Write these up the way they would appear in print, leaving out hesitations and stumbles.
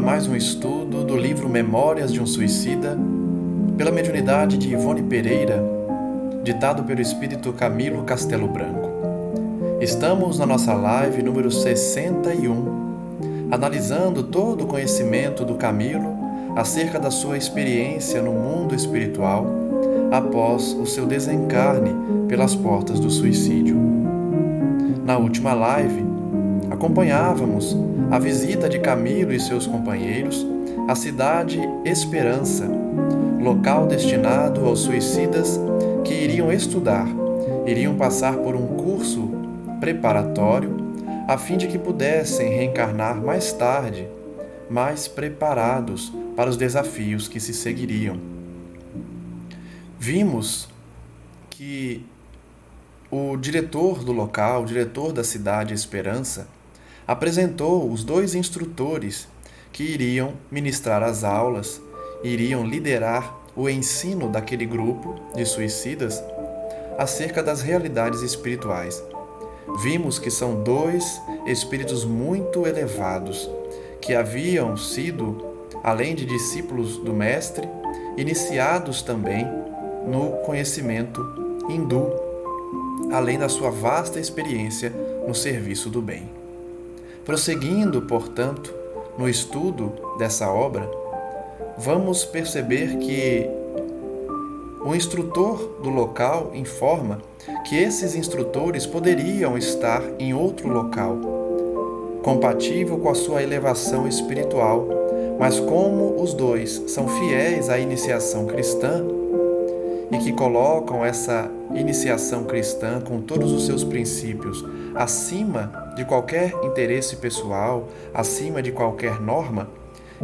mais um estudo do livro Memórias de um Suicida, pela mediunidade de Ivone Pereira, ditado pelo espírito Camilo Castelo Branco. Estamos na nossa live número 61, analisando todo o conhecimento do Camilo acerca da sua experiência no mundo espiritual após o seu desencarne pelas portas do suicídio. Na última live, acompanhávamos a visita de Camilo e seus companheiros à cidade Esperança, local destinado aos suicidas que iriam estudar, iriam passar por um curso preparatório a fim de que pudessem reencarnar mais tarde, mais preparados para os desafios que se seguiriam. Vimos que o diretor do local, o diretor da cidade Esperança, apresentou os dois instrutores que iriam ministrar as aulas, iriam liderar o ensino daquele grupo de suicidas acerca das realidades espirituais. Vimos que são dois espíritos muito elevados, que haviam sido, além de discípulos do Mestre, iniciados também no conhecimento hindu, além da sua vasta experiência no serviço do bem. Prosseguindo, portanto, no estudo dessa obra, vamos perceber que o instrutor do local informa que esses instrutores poderiam estar em outro local, compatível com a sua elevação espiritual, mas como os dois são fiéis à iniciação cristã e que colocam essa iniciação cristã com todos os seus princípios acima de qualquer interesse pessoal, acima de qualquer norma,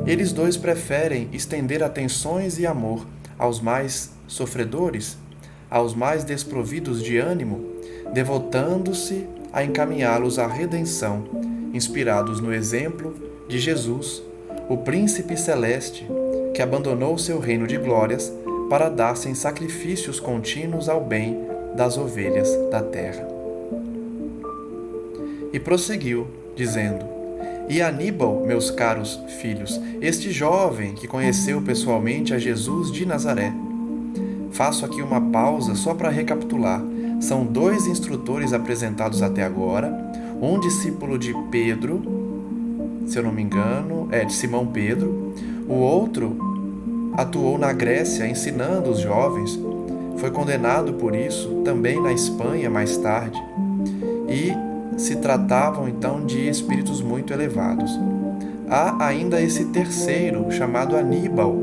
eles dois preferem estender atenções e amor aos mais sofredores, aos mais desprovidos de ânimo, devotando-se a encaminhá-los à redenção, inspirados no exemplo de Jesus, o príncipe celeste, que abandonou seu reino de glórias para dar-se em sacrifícios contínuos ao bem das ovelhas da terra. E prosseguiu, dizendo: E Aníbal, meus caros filhos, este jovem que conheceu pessoalmente a Jesus de Nazaré. Faço aqui uma pausa só para recapitular. São dois instrutores apresentados até agora, um discípulo de Pedro, se eu não me engano, de Simão Pedro, o outro atuou na Grécia ensinando os jovens, foi condenado por isso também na Espanha mais tarde, e se tratavam então de espíritos muito elevados. Há ainda esse terceiro, chamado Aníbal,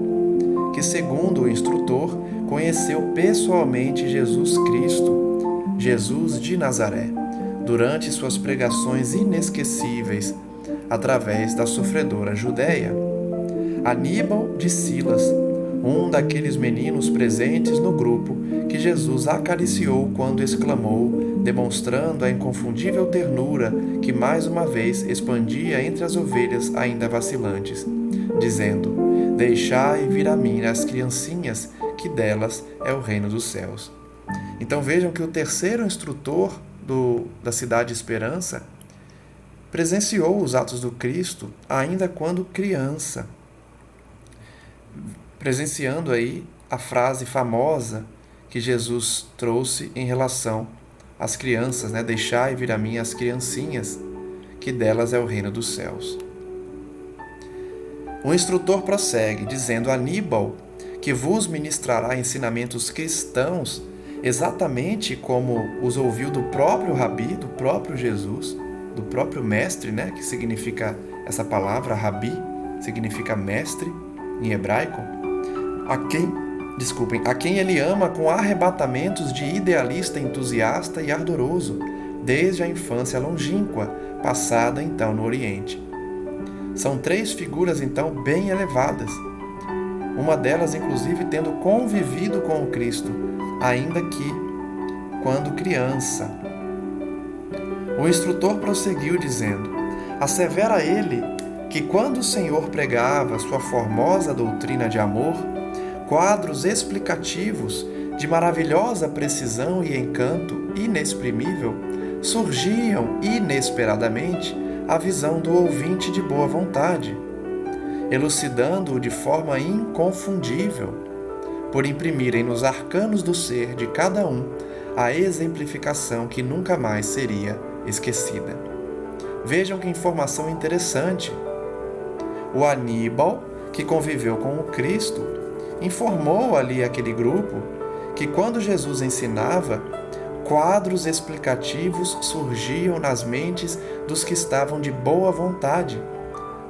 que, segundo o instrutor, conheceu pessoalmente Jesus Cristo, Jesus de Nazaré, durante suas pregações inesquecíveis através da sofredora Judéia. Aníbal de Silas, um daqueles meninos presentes no grupo que Jesus acariciou quando exclamou, demonstrando a inconfundível ternura que mais uma vez expandia entre as ovelhas ainda vacilantes, dizendo: Deixai vir a mim as criancinhas, que delas é o reino dos céus. Então vejam que o terceiro instrutor da cidade Esperança presenciou os atos do Cristo ainda quando criança, presenciando aí a frase famosa que Jesus trouxe em relação às crianças, Deixai vir a mim as criancinhas, que delas é o reino dos céus. O instrutor prossegue, dizendo: Aníbal, que vos ministrará ensinamentos cristãos, exatamente como os ouviu do próprio Rabi, do próprio Jesus, do próprio mestre, que significa essa palavra, Rabi, significa mestre em hebraico, a quem ele ama com arrebatamentos de idealista entusiasta e ardoroso, desde a infância longínqua, passada então no Oriente. São três figuras então bem elevadas, uma delas inclusive tendo convivido com o Cristo, ainda que quando criança. O instrutor prosseguiu dizendo: Assevera ele que quando o Senhor pregava sua formosa doutrina de amor, quadros explicativos de maravilhosa precisão e encanto inexprimível surgiam inesperadamente à visão do ouvinte de boa vontade. elucidando-o de forma inconfundível, por imprimirem nos arcanos do ser de cada um a exemplificação que nunca mais seria esquecida. Vejam que informação interessante. O Aníbal, que conviveu com o Cristo, informou ali aquele grupo que quando Jesus ensinava, quadros explicativos surgiam nas mentes dos que estavam de boa vontade,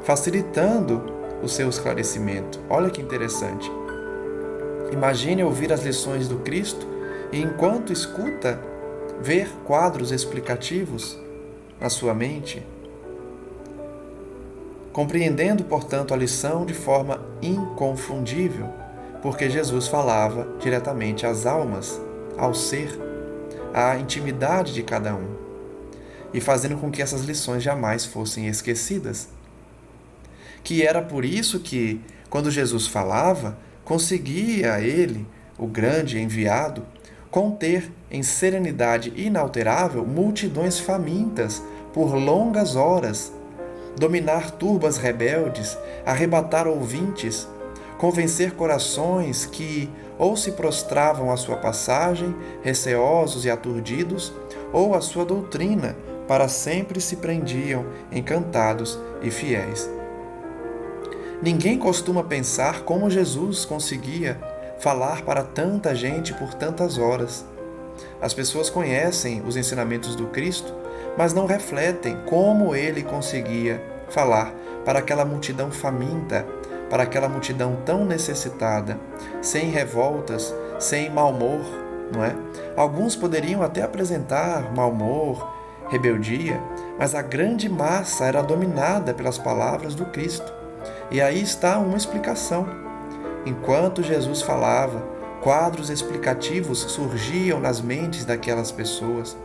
facilitando o seu esclarecimento. Olha que interessante. Imagine ouvir as lições do Cristo e, enquanto escuta, ver quadros explicativos na sua mente, compreendendo, portanto, a lição de forma inconfundível, porque Jesus falava diretamente às almas, ao ser, à intimidade de cada um, e fazendo com que essas lições jamais fossem esquecidas. Que era por isso que, quando Jesus falava, conseguia ele, o grande enviado, conter em serenidade inalterável multidões famintas por longas horas, dominar turbas rebeldes, arrebatar ouvintes, convencer corações que ou se prostravam à sua passagem, receosos e aturdidos, ou à sua doutrina, para sempre se prendiam, encantados e fiéis. Ninguém costuma pensar como Jesus conseguia falar para tanta gente por tantas horas. As pessoas conhecem os ensinamentos do Cristo, mas não refletem como ele conseguia falar para aquela multidão faminta, para aquela multidão tão necessitada, sem revoltas, sem mau humor, não é? Alguns poderiam até apresentar mau humor, rebeldia, mas a grande massa era dominada pelas palavras do Cristo. E aí está uma explicação. Enquanto Jesus falava, quadros explicativos surgiam nas mentes daquelas pessoas,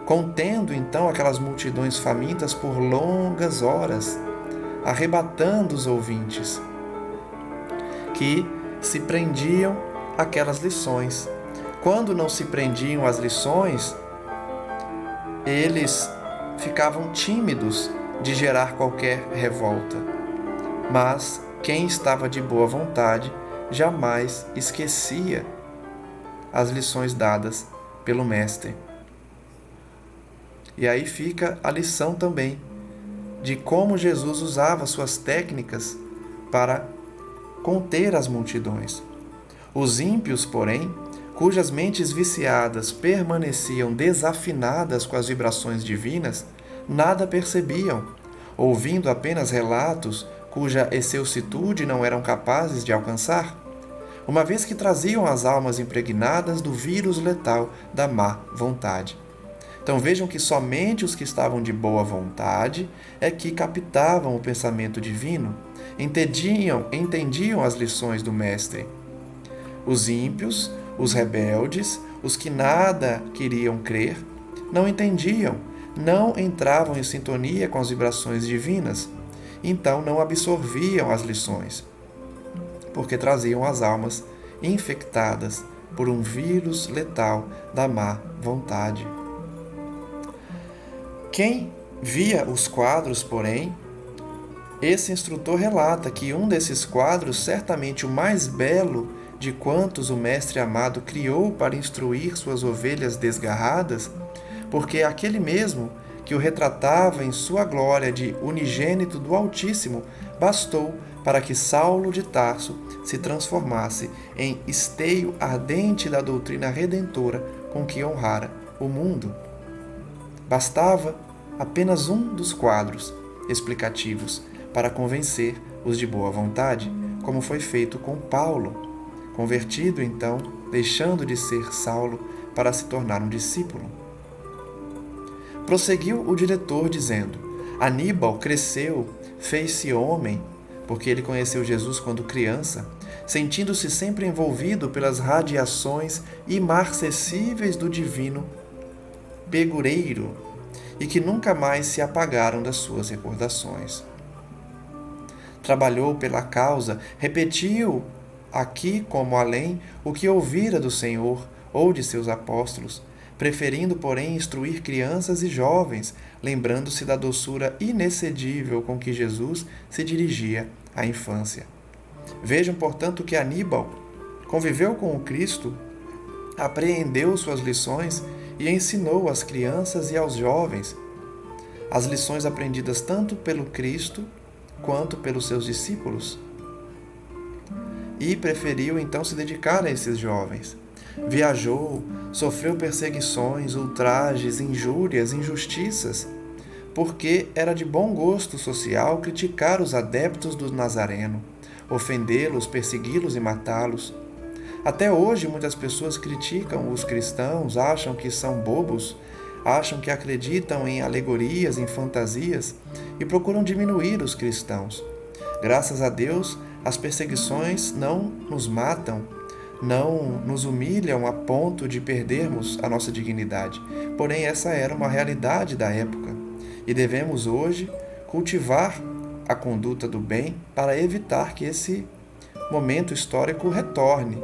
contendo então aquelas multidões famintas por longas horas, arrebatando os ouvintes, que se prendiam àquelas lições. Quando não se prendiam às lições, eles ficavam tímidos de gerar qualquer revolta. Mas quem estava de boa vontade jamais esquecia as lições dadas pelo Mestre. E aí fica a lição também de como Jesus usava suas técnicas para conter as multidões. Os ímpios, porém, cujas mentes viciadas permaneciam desafinadas com as vibrações divinas, nada percebiam, ouvindo apenas relatos cuja excelsitude não eram capazes de alcançar, uma vez que traziam as almas impregnadas do vírus letal da má vontade. Então vejam que somente os que estavam de boa vontade é que captavam o pensamento divino, entendiam as lições do Mestre. Os ímpios, os rebeldes, os que nada queriam crer, não entendiam, não entravam em sintonia com as vibrações divinas, então não absorviam as lições, porque traziam as almas infectadas por um vírus letal da má vontade. Quem via os quadros, porém, esse instrutor relata que um desses quadros, certamente o mais belo de quantos o Mestre amado criou para instruir suas ovelhas desgarradas, porque aquele mesmo que o retratava em sua glória de unigênito do Altíssimo, bastou para que Saulo de Tarso se transformasse em esteio ardente da doutrina redentora com que honrara o mundo. Bastava apenas um dos quadros explicativos para convencer os de boa vontade, como foi feito com Paulo, convertido então, deixando de ser Saulo para se tornar um discípulo. Prosseguiu o diretor dizendo: Aníbal cresceu, fez-se homem, porque ele conheceu Jesus quando criança, sentindo-se sempre envolvido pelas radiações imarcessíveis do divino pegureiro e que nunca mais se apagaram das suas recordações. Trabalhou pela causa, repetiu aqui como além o que ouvira do Senhor ou de seus apóstolos, preferindo, porém, instruir crianças e jovens, lembrando-se da doçura inexcedível com que Jesus se dirigia à infância. Vejam, portanto, que Aníbal conviveu com o Cristo, apreendeu suas lições e ensinou às crianças e aos jovens as lições aprendidas tanto pelo Cristo quanto pelos seus discípulos. E preferiu então se dedicar a esses jovens. Viajou, sofreu perseguições, ultrajes, injúrias, injustiças, porque era de bom gosto social criticar os adeptos do Nazareno, ofendê-los, persegui-los e matá-los. Até hoje, muitas pessoas criticam os cristãos, acham que são bobos, acham que acreditam em alegorias, em fantasias e procuram diminuir os cristãos. Graças a Deus, as perseguições não nos matam, não nos humilham a ponto de perdermos a nossa dignidade. Porém, essa era uma realidade da época e devemos hoje cultivar a conduta do bem para evitar que esse momento histórico retorne.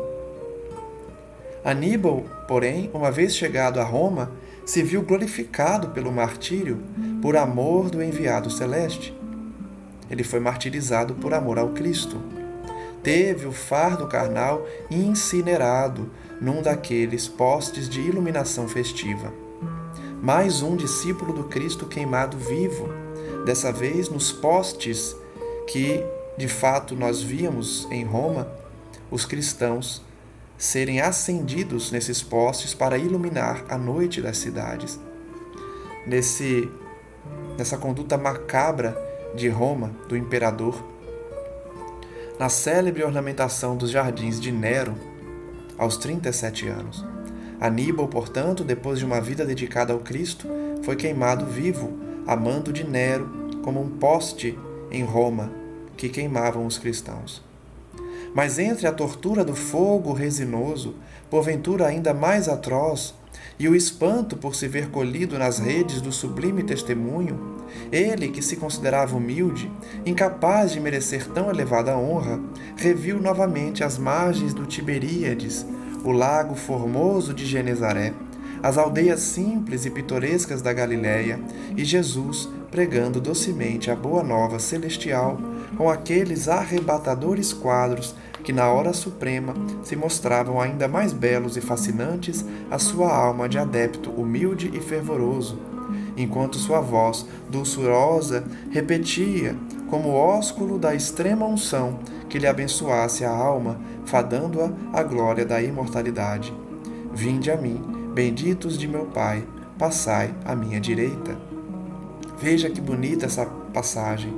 Aníbal, porém, uma vez chegado a Roma, se viu glorificado pelo martírio por amor do enviado celeste. Ele foi martirizado por amor ao Cristo. Teve o fardo carnal incinerado num daqueles postes de iluminação festiva. Mais um discípulo do Cristo queimado vivo, dessa vez nos postes que, de fato, nós víamos em Roma, os cristãos serem acendidos nesses postes para iluminar a noite das cidades. Nessa conduta macabra de Roma, do imperador, na célebre ornamentação dos jardins de Nero, aos 37 anos. Aníbal, portanto, depois de uma vida dedicada ao Cristo, foi queimado vivo, a mando de Nero, como um poste em Roma que queimavam os cristãos. Mas entre a tortura do fogo resinoso, porventura ainda mais atroz, e o espanto por se ver colhido nas redes do sublime testemunho, ele, que se considerava humilde, incapaz de merecer tão elevada honra, reviu novamente as margens do Tiberíades, o lago formoso de Genezaré, as aldeias simples e pitorescas da Galiléia, e Jesus pregando docemente a boa nova celestial com aqueles arrebatadores quadros que na hora suprema se mostravam ainda mais belos e fascinantes à sua alma de adepto humilde e fervoroso, enquanto sua voz dulçurosa repetia, como ósculo da extrema unção, que lhe abençoasse a alma, fadando-a à glória da imortalidade. Vinde a mim, benditos de meu Pai, passai à minha direita. Veja que bonita essa passagem.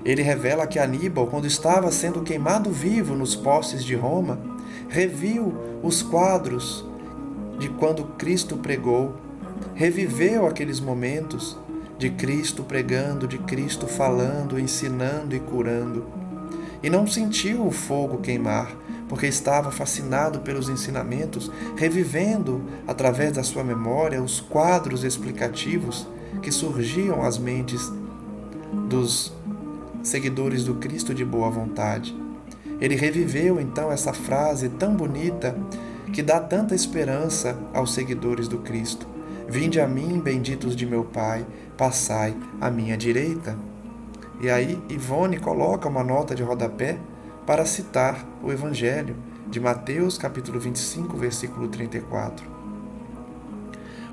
Ele revela que Aníbal, quando estava sendo queimado vivo nos postes de Roma, reviu os quadros de quando Cristo pregou, reviveu aqueles momentos de Cristo pregando, de Cristo falando, ensinando e curando. E não sentiu o fogo queimar, porque estava fascinado pelos ensinamentos, revivendo, através da sua memória, os quadros explicativos que surgiam às mentes dos seguidores do Cristo de boa vontade. Ele reviveu então essa frase tão bonita que dá tanta esperança aos seguidores do Cristo. Vinde a mim, benditos de meu Pai, passai à minha direita. E aí Ivone coloca uma nota de rodapé para citar o Evangelho de Mateus, capítulo 25, versículo 34.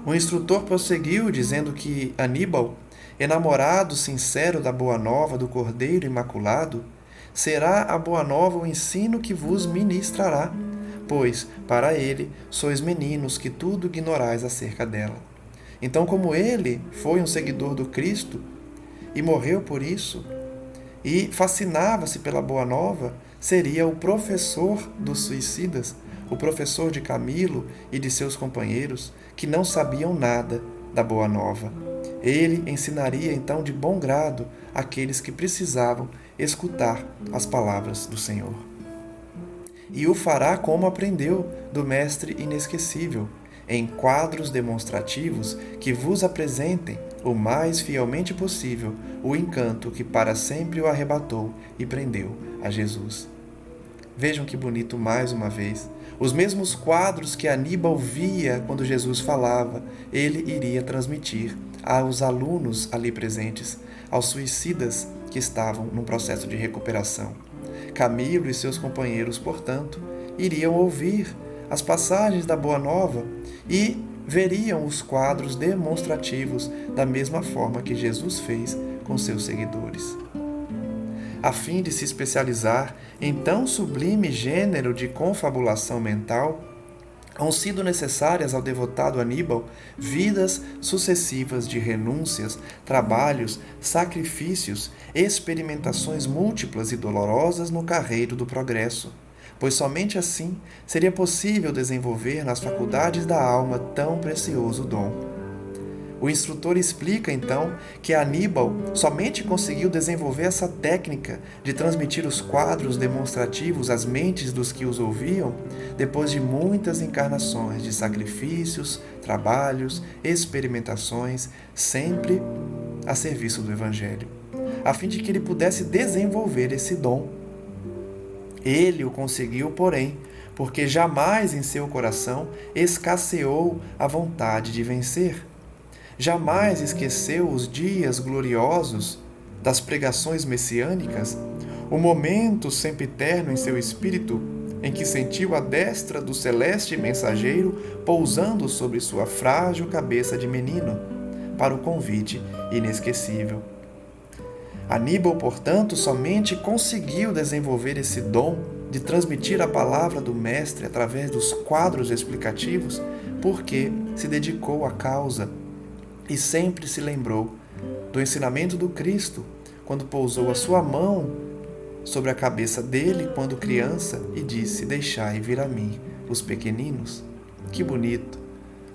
O instrutor prosseguiu dizendo que Aníbal, enamorado sincero da boa nova do Cordeiro Imaculado, será a boa nova o ensino que vos ministrará, pois, para ele, sois meninos que tudo ignorais acerca dela. Então, como ele foi um seguidor do Cristo e morreu por isso, e fascinava-se pela boa nova, seria o professor dos suicidas, o professor de Camilo e de seus companheiros, que não sabiam nada da boa nova. Ele ensinaria então de bom grado aqueles que precisavam escutar as palavras do Senhor. E o fará como aprendeu do Mestre inesquecível, em quadros demonstrativos que vos apresentem o mais fielmente possível o encanto que para sempre o arrebatou e prendeu a Jesus. Vejam que bonito mais uma vez. Os mesmos quadros que Aníbal via quando Jesus falava, ele iria transmitir aos alunos ali presentes, aos suicidas que estavam num processo de recuperação. Camilo e seus companheiros, portanto, iriam ouvir as passagens da Boa Nova e veriam os quadros demonstrativos da mesma forma que Jesus fez com seus seguidores. A fim de se especializar em tão sublime gênero de confabulação mental, hão sido necessárias ao devotado Aníbal vidas sucessivas de renúncias, trabalhos, sacrifícios, experimentações múltiplas e dolorosas no carreiro do progresso, pois somente assim seria possível desenvolver nas faculdades da alma tão precioso dom. O instrutor explica, então, que Aníbal somente conseguiu desenvolver essa técnica de transmitir os quadros demonstrativos às mentes dos que os ouviam depois de muitas encarnações de sacrifícios, trabalhos, experimentações, sempre a serviço do Evangelho, a fim de que ele pudesse desenvolver esse dom. Ele o conseguiu, porém, porque jamais em seu coração escasseou a vontade de vencer. Jamais esqueceu os dias gloriosos das pregações messiânicas, o momento sempiterno em seu espírito em que sentiu a destra do celeste mensageiro pousando sobre sua frágil cabeça de menino, para o convite inesquecível. Aníbal, portanto, somente conseguiu desenvolver esse dom de transmitir a palavra do Mestre através dos quadros explicativos porque se dedicou à causa e sempre se lembrou do ensinamento do Cristo quando pousou a sua mão sobre a cabeça dele quando criança e disse: "Deixai vir a mim os pequeninos". Que bonito!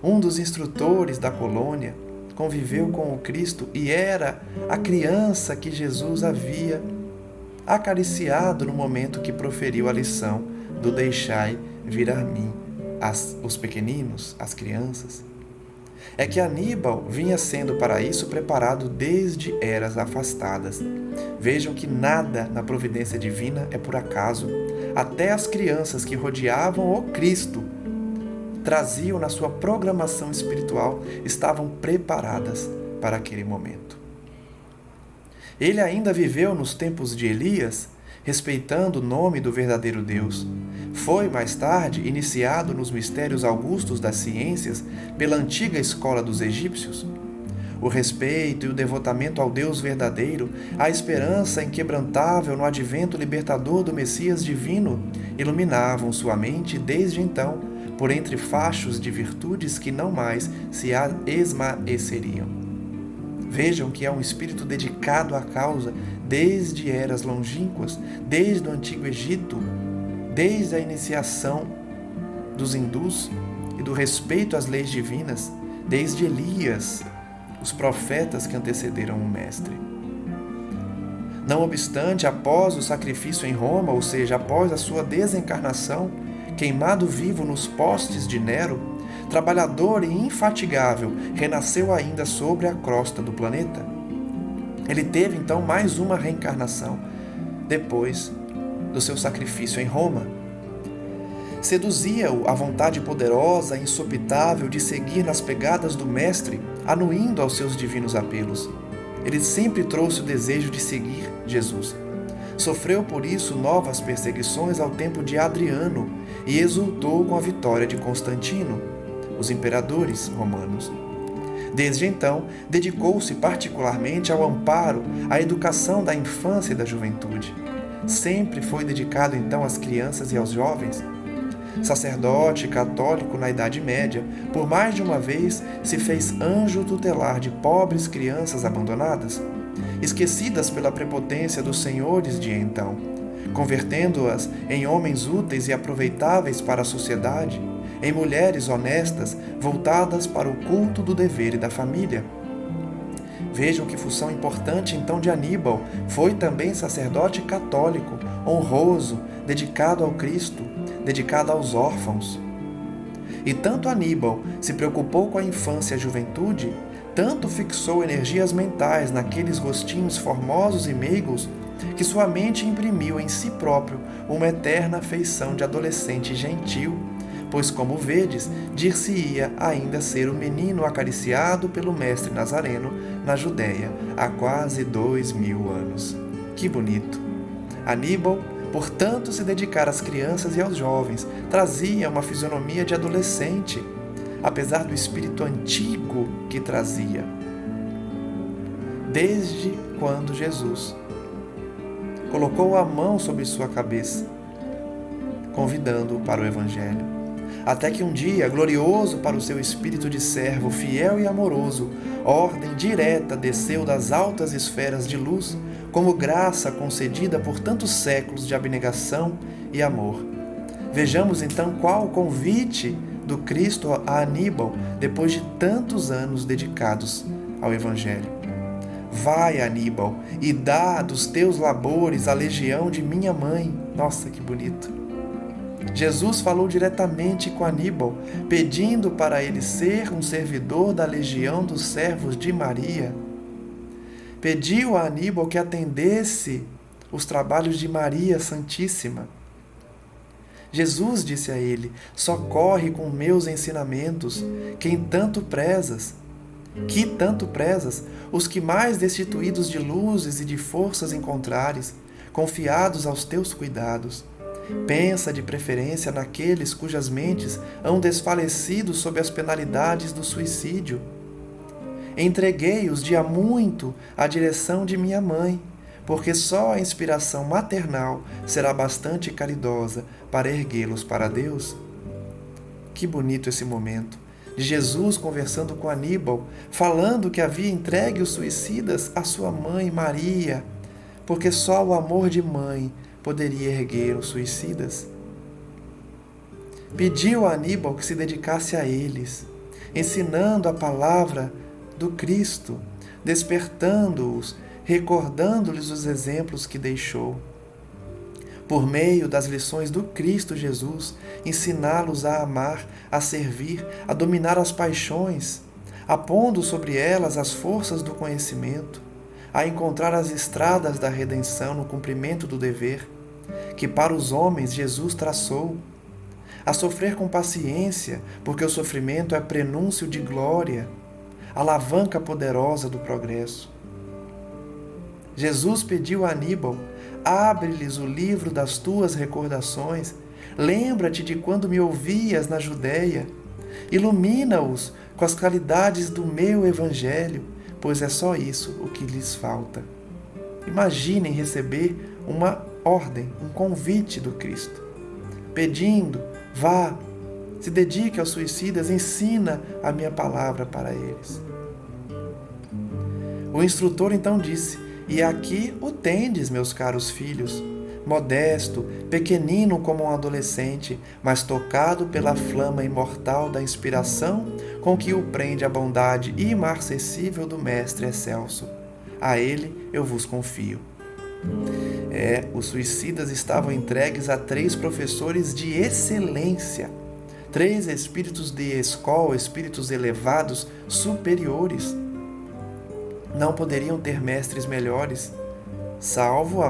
Um dos instrutores da colônia conviveu com o Cristo e era a criança que Jesus havia acariciado no momento que proferiu a lição do "Deixai vir a mim os pequeninos", as crianças. É que Aníbal vinha sendo para isso preparado desde eras afastadas. Vejam que nada na providência divina é por acaso. Até as crianças que rodeavam o Cristo traziam na sua programação espiritual, estavam preparadas para aquele momento. Ele ainda viveu nos tempos de Elias, respeitando o nome do verdadeiro Deus. Foi, mais tarde, iniciado nos mistérios augustos das ciências pela antiga escola dos egípcios. O respeito e o devotamento ao Deus verdadeiro, a esperança inquebrantável no advento libertador do Messias divino, iluminavam sua mente desde então, por entre fachos de virtudes que não mais se esmaeceriam. Vejam que é um espírito dedicado à causa desde eras longínquas, desde o Antigo Egito, desde a iniciação dos hindus e do respeito às leis divinas, desde Elias, os profetas que antecederam o Mestre. Não obstante, após o sacrifício em Roma, ou seja, após a sua desencarnação, queimado vivo nos postes de Nero, trabalhador e infatigável, renasceu ainda sobre a crosta do planeta. Ele teve então mais uma reencarnação, depois do seu sacrifício em Roma. Seduzia-o a vontade poderosa e insopitável de seguir nas pegadas do Mestre, anuindo aos seus divinos apelos. Ele sempre trouxe o desejo de seguir Jesus. Sofreu por isso novas perseguições ao tempo de Adriano e exultou com a vitória de Constantino, os imperadores romanos. Desde então, dedicou-se particularmente ao amparo, à educação da infância e da juventude. Sempre foi dedicado então às crianças e aos jovens. Sacerdote católico na Idade Média, por mais de uma vez se fez anjo tutelar de pobres crianças abandonadas, esquecidas pela prepotência dos senhores de então, convertendo-as em homens úteis e aproveitáveis para a sociedade, em mulheres honestas voltadas para o culto do dever e da família. Vejam que função importante então de Aníbal. Foi também sacerdote católico, honroso, dedicado ao Cristo, dedicado aos órfãos. E tanto Aníbal se preocupou com a infância e a juventude, tanto fixou energias mentais naqueles rostinhos formosos e meigos, que sua mente imprimiu em si próprio uma eterna feição de adolescente gentil, pois, como vedes, dir-se-ia ainda ser o menino acariciado pelo mestre Nazareno na Judéia há quase 2000 anos. Que bonito! Aníbal, portanto, se dedicar às crianças e aos jovens, trazia uma fisionomia de adolescente, apesar do espírito antigo que trazia. Desde quando Jesus colocou a mão sobre sua cabeça, convidando-o para o Evangelho. Até que um dia, glorioso para o seu espírito de servo, fiel e amoroso, ordem direta desceu das altas esferas de luz, como graça concedida por tantos séculos de abnegação e amor. Vejamos então qual o convite do Cristo a Aníbal, depois de tantos anos dedicados ao Evangelho. Vai, Aníbal, e dá dos teus labores a legião de minha mãe. Nossa, que bonito! Jesus falou diretamente com Aníbal, pedindo para ele ser um servidor da legião dos servos de Maria. Pediu a Aníbal que atendesse os trabalhos de Maria Santíssima. Jesus disse a ele: socorre com meus ensinamentos, que tanto prezas, os que mais destituídos de luzes e de forças encontrares, confiados aos teus cuidados. Pensa de preferência naqueles cujas mentes hão desfalecido sob as penalidades do suicídio. Entreguei-os de há muito à direção de minha mãe, porque só a inspiração maternal será bastante caridosa para erguê-los para Deus. Que bonito esse momento, de Jesus conversando com Aníbal, falando que havia entregue os suicidas à sua mãe Maria, porque só o amor de mãe poderia erguer os suicidas. Pediu a Aníbal que se dedicasse a eles, ensinando a palavra do Cristo, despertando-os, recordando-lhes os exemplos que deixou. Por meio das lições do Cristo Jesus, ensiná-los a amar, a servir, a dominar as paixões, apondo sobre elas as forças do conhecimento, a encontrar as estradas da redenção no cumprimento do dever, que para os homens Jesus traçou, a sofrer com paciência, porque o sofrimento é prenúncio de glória, alavanca poderosa do progresso. Jesus pediu a Aníbal: abre-lhes o livro das tuas recordações, lembra-te de quando me ouvias na Judéia, ilumina-os com as claridades do meu Evangelho, pois é só isso o que lhes falta. Imaginem receber uma ordem, um convite do Cristo, pedindo: vá, se dedique aos suicidas, ensina a minha palavra para eles. O instrutor então disse: e aqui o tendes, meus caros filhos, modesto, pequenino como um adolescente, mas tocado pela flama imortal da inspiração com que o prende a bondade imarcessível do Mestre Excelso. A ele eu vos confio. Os suicidas estavam entregues a 3 professores de excelência, 3 espíritos de escola, espíritos elevados, superiores. Não poderiam ter mestres melhores, salvo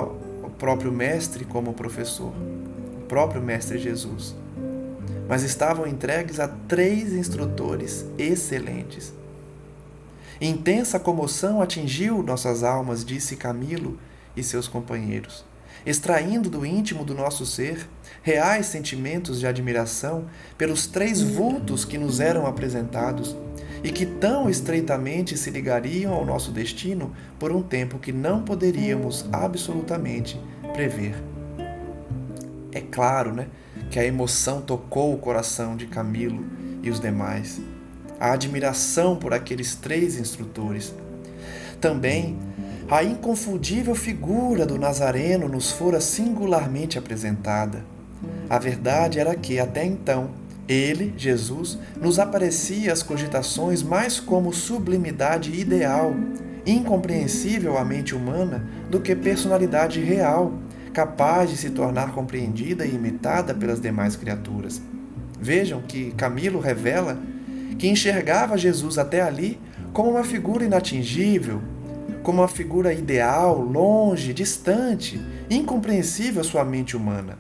o próprio mestre como professor, o próprio mestre Jesus. Mas estavam entregues a 3 instrutores excelentes. Intensa comoção atingiu nossas almas, disse Camilo e seus companheiros, extraindo do íntimo do nosso ser reais sentimentos de admiração pelos 3 vultos que nos eram apresentados e que tão estreitamente se ligariam ao nosso destino por um tempo que não poderíamos absolutamente prever. É claro, que a emoção tocou o coração de Camilo e os demais, a admiração por aqueles 3 instrutores. Também a inconfundível figura do Nazareno nos fora singularmente apresentada. A verdade era que, até então, ele, Jesus, nos aparecia às cogitações mais como sublimidade ideal, incompreensível à mente humana, do que personalidade real, capaz de se tornar compreendida e imitada pelas demais criaturas. Vejam que Camilo revela que enxergava Jesus até ali como uma figura inatingível, como uma figura ideal, longe, distante, incompreensível à sua mente humana.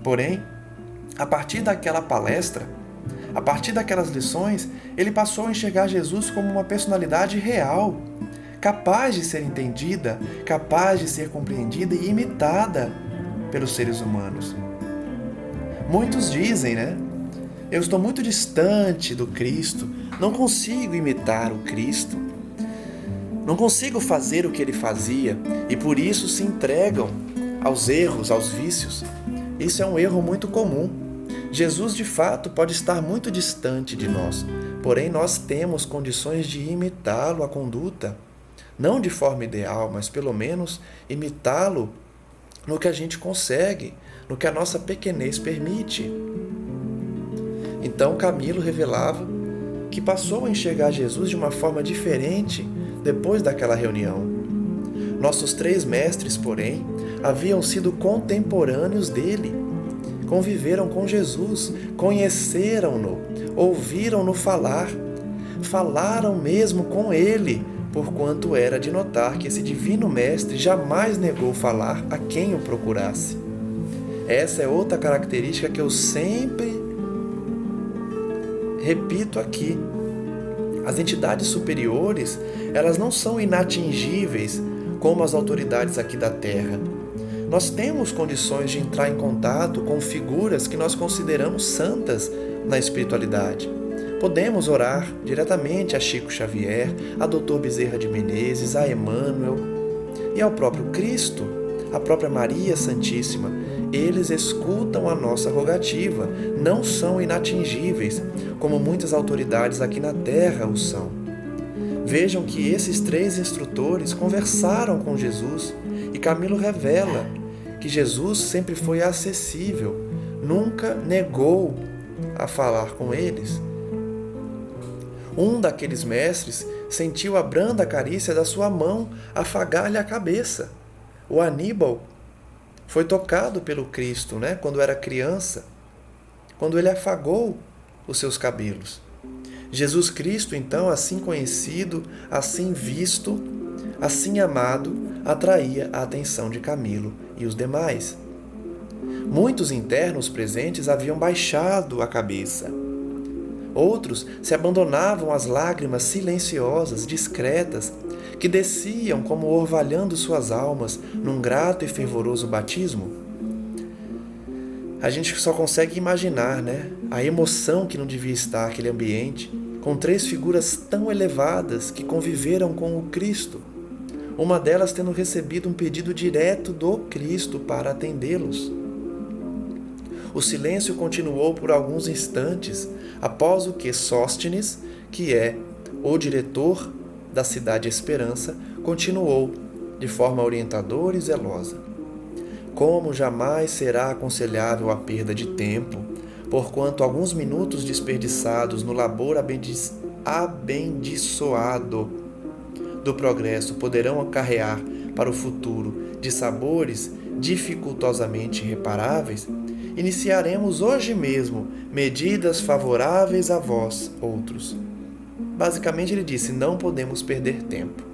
Porém, a partir daquela palestra, a partir daquelas lições, ele passou a enxergar Jesus como uma personalidade real, capaz de ser entendida, capaz de ser compreendida e imitada pelos seres humanos. Muitos dizem, eu estou muito distante do Cristo, não consigo imitar o Cristo, não consigo fazer o que ele fazia e por isso se entregam aos erros, aos vícios. Isso é um erro muito comum. Jesus, de fato, pode estar muito distante de nós, porém nós temos condições de imitá-lo a conduta, não de forma ideal, mas pelo menos imitá-lo no que a gente consegue, no que a nossa pequenez permite. Então Camilo revelava que passou a enxergar Jesus de uma forma diferente depois daquela reunião. Nossos 3 mestres, porém, haviam sido contemporâneos dele, conviveram com Jesus, conheceram-no, ouviram-no falar, falaram mesmo com ele, porquanto era de notar que esse divino mestre jamais negou falar a quem o procurasse. Essa é outra característica que eu sempre repito aqui. As entidades superiores, elas não são inatingíveis como as autoridades aqui da Terra. Nós temos condições de entrar em contato com figuras que nós consideramos santas na espiritualidade. Podemos orar diretamente a Chico Xavier, a Dr. Bezerra de Menezes, a Emmanuel e ao próprio Cristo, a própria Maria Santíssima. Eles escutam a nossa rogativa, não são inatingíveis, como muitas autoridades aqui na Terra o são. Vejam que esses 3 instrutores conversaram com Jesus e Camilo revela que Jesus sempre foi acessível, nunca negou a falar com eles. Um daqueles mestres sentiu a branda carícia da sua mão afagar-lhe a cabeça. O Aníbal foi tocado pelo Cristo, quando era criança, quando ele afagou os seus cabelos. Jesus Cristo, então, assim conhecido, assim visto, assim amado, atraía a atenção de Camilo e os demais. Muitos internos presentes haviam baixado a cabeça. Outros se abandonavam às lágrimas silenciosas, discretas, que desciam como orvalhando suas almas num grato e fervoroso batismo. A gente só consegue imaginar, a emoção que não devia estar aquele ambiente, com 3 figuras tão elevadas que conviveram com o Cristo, uma delas tendo recebido um pedido direto do Cristo para atendê-los. O silêncio continuou por alguns instantes, após o que Sóstenes, que é o diretor da Cidade Esperança, continuou de forma orientadora e zelosa. Como jamais será aconselhável a perda de tempo, porquanto alguns minutos desperdiçados no labor abençoado do progresso poderão acarrear para o futuro dissabores dificultosamente reparáveis, iniciaremos hoje mesmo medidas favoráveis a vós, outros. Basicamente ele disse, não podemos perder tempo.